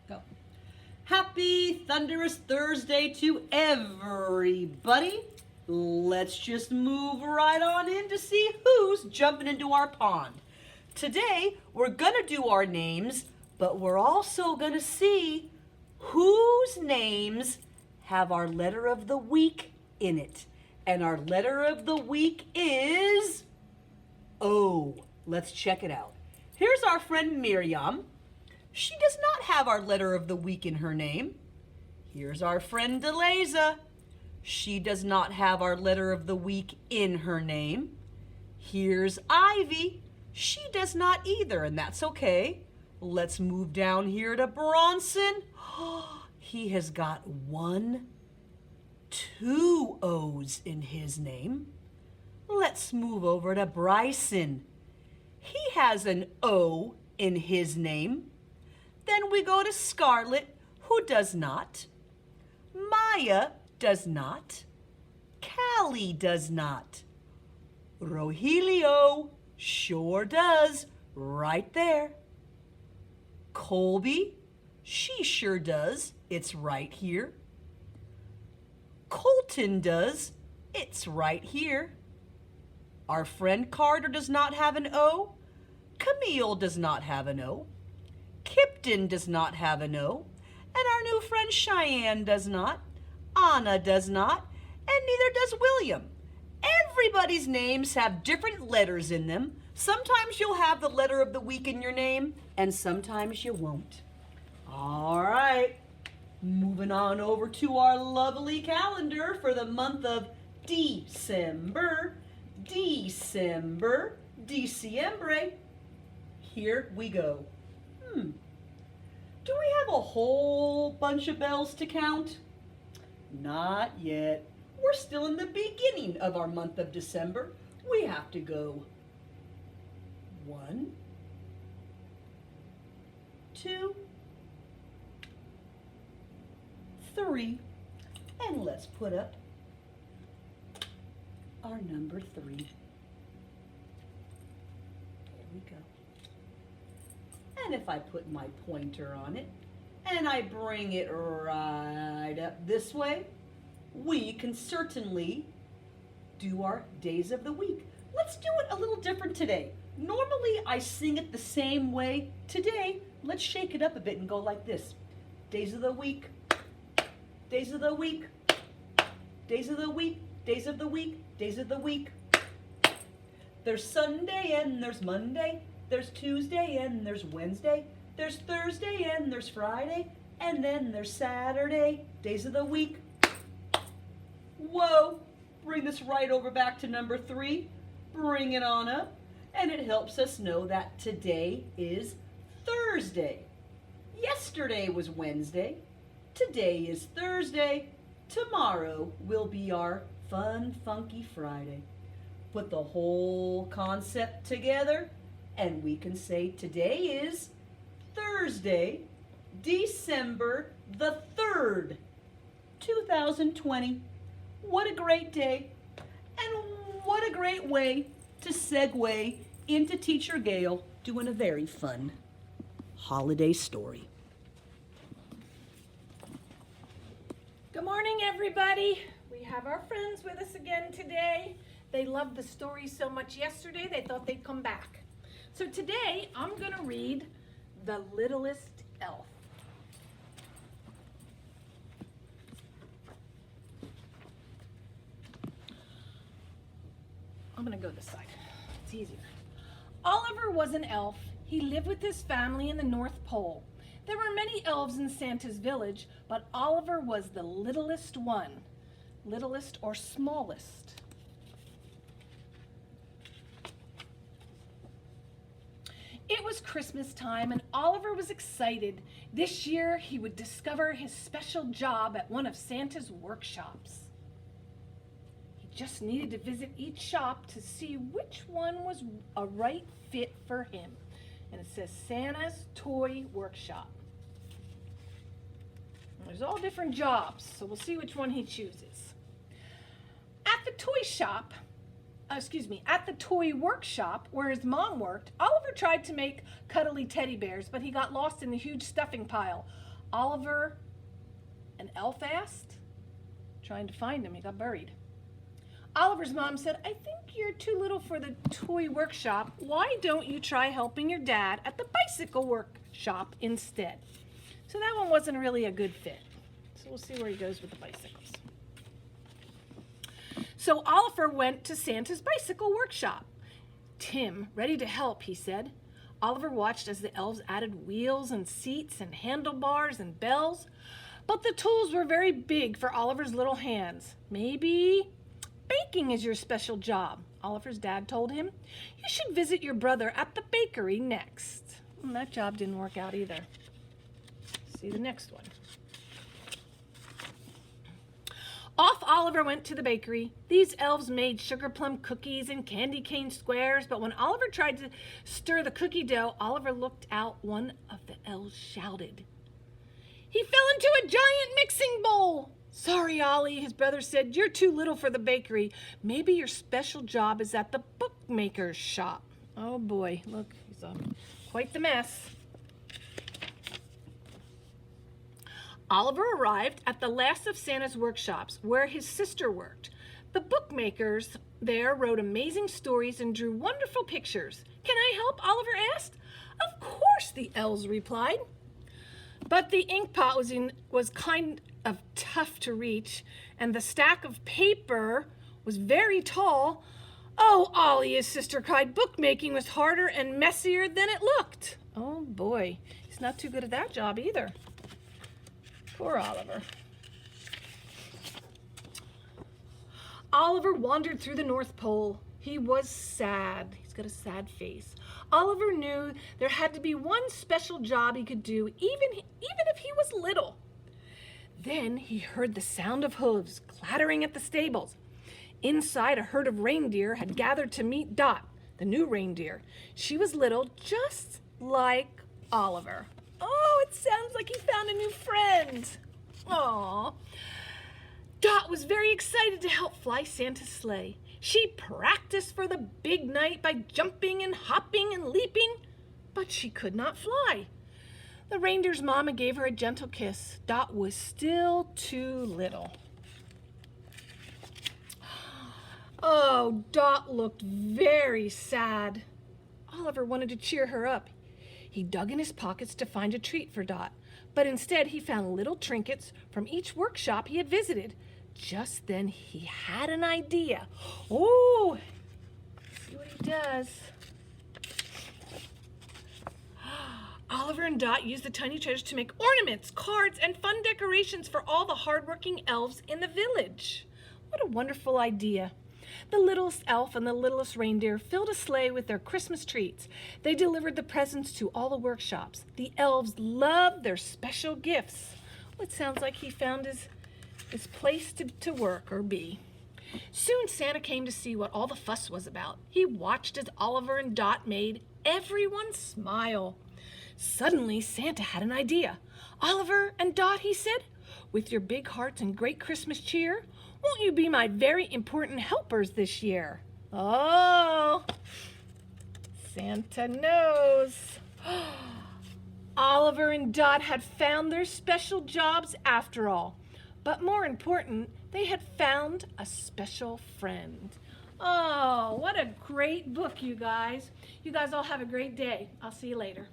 Go. Happy Thunderous Thursday to everybody. Let's just move right on in to see who's jumping into our pond. Today, we're gonna do our names, but we're also gonna see whose names have our letter of the week in it. And our letter of the week is O. Let's check it out. Here's our friend Miriam. She does not have our letter of the week in her name. Here's our friend Deleza. She does not have our letter of the week in her name. Here's Ivy. She does not either, and that's okay. Let's move down here to Bronson. He has got 2 O's in his name. Let's move over to Bryson. He has an O in his name. Then we go to Scarlett, who does not. Maya does not. Callie does not. Rogelio sure does, right there. Colby, she sure does, it's right here. Colton does, it's right here. Our friend Carter does not have an O. Camille does not have an O. Kipton does not have an O. And our new friend Cheyenne does not. Anna does not. And neither does William. Everybody's names have different letters in them. Sometimes you'll have the letter of the week in your name, and sometimes you won't. All right. Moving on over to our lovely calendar for the month of December. Diciembre. Here we go. Do we have a whole bunch of bells to count? Not yet. We're still in the beginning of our month of December. We have to go 1, 2, 3, and let's put up our number 3. There we go. And if I put my pointer on it and I bring it right up this way, we can certainly do our days of the week. Let's do it a little different today. Normally I sing it the same way. Today, let's shake it up a bit and go like this. Days of the week, days of the week, days of the week, days of the week, days of the week. There's Sunday and there's Monday. There's Tuesday and there's Wednesday. There's Thursday and there's Friday. And then there's Saturday. Days of the week. Whoa. Bring this right over back to number 3. Bring it on up. And it helps us know that today is Thursday. Yesterday was Wednesday. Today is Thursday. Tomorrow will be our fun, funky Friday. Put the whole concept together, and we can say today is Thursday, December the 3rd, 2020. What a great day, and what a great way to segue into Teacher Gail doing a very fun holiday story. Good morning, everybody. We have our friends with us again today. They loved the story so much yesterday, they thought they'd come back. So today, I'm going to read The Littlest Elf. I'm going to go this side. It's easier. Oliver was an elf. He lived with his family in the North Pole. There were many elves in Santa's village, but Oliver was the littlest one. Littlest or smallest. It was Christmas time and Oliver was excited. This year he would discover his special job at one of Santa's workshops. He just needed to visit each shop to see which one was a right fit for him. And it says Santa's Toy Workshop. There's all different jobs, so we'll see which one he chooses. At the toy shop, at the toy workshop where his mom worked, Oliver tried to make cuddly teddy bears, but he got lost in the huge stuffing pile. Oliver an elf asked. Trying to find him, he got buried. Oliver's mom said, I think you're too little for the toy workshop. Why don't you try helping your dad at the bicycle workshop instead? So that one wasn't really a good fit. So we'll see where he goes with the bicycles. So Oliver went to Santa's bicycle workshop. Tim, ready to help, he said. Oliver watched as the elves added wheels and seats and handlebars and bells. But the tools were very big for Oliver's little hands. Maybe baking is your special job, Oliver's dad told him. You should visit your brother at the bakery next. And that job didn't work out either. See the next one. Off Oliver went to the bakery. These elves made sugar plum cookies and candy cane squares, but when Oliver tried to stir the cookie dough, Oliver looked out. One of the elves shouted. He fell into a giant mixing bowl. Sorry, Ollie, his brother said. You're too little for the bakery. Maybe your special job is at the bookmaker's shop. Oh boy, look, he's quite the mess. Oliver arrived at the last of Santa's workshops, where his sister worked. The bookmakers there wrote amazing stories and drew wonderful pictures. Can I help? Oliver asked. Of course, the elves replied. But the ink pot was kind of tough to reach, and the stack of paper was very tall. Oh, Ollie, his sister cried, bookmaking was harder and messier than it looked. Oh boy, he's not too good at that job either. Poor Oliver. Oliver wandered through the North Pole. He was sad. He's got a sad face. Oliver knew there had to be one special job he could do, even if he was little. Then he heard the sound of hooves clattering at the stables. Inside, a herd of reindeer had gathered to meet Dot, the new reindeer. She was little, just like Oliver. Oh, it sounds like he found a new friend. Aw. Dot was very excited to help fly Santa's sleigh. She practiced for the big night by jumping and hopping and leaping, but she could not fly. The reindeer's mama gave her a gentle kiss. Dot was still too little. Oh, Dot looked very sad. Oliver wanted to cheer her up. He dug in his pockets to find a treat for Dot, but instead he found little trinkets from each workshop he had visited. Just then he had an idea. Oh, let's see what he does. Oliver and Dot used the tiny treasures to make ornaments, cards, and fun decorations for all the hardworking elves in the village. What a wonderful idea. The littlest elf and the littlest reindeer filled a sleigh with their Christmas treats. They delivered the presents to all the workshops. The elves loved their special gifts. Well, it sounds like he found his place to work or be. Soon Santa came to see what all the fuss was about. He watched as Oliver and Dot made everyone smile. Suddenly, Santa had an idea. Oliver and Dot, he said, with your big hearts and great Christmas cheer, won't you be my very important helpers this year? Oh, Santa knows. Oliver and Dot had found their special jobs after all. But more important, they had found a special friend. Oh, what a great book, you guys. You guys all have a great day. I'll see you later.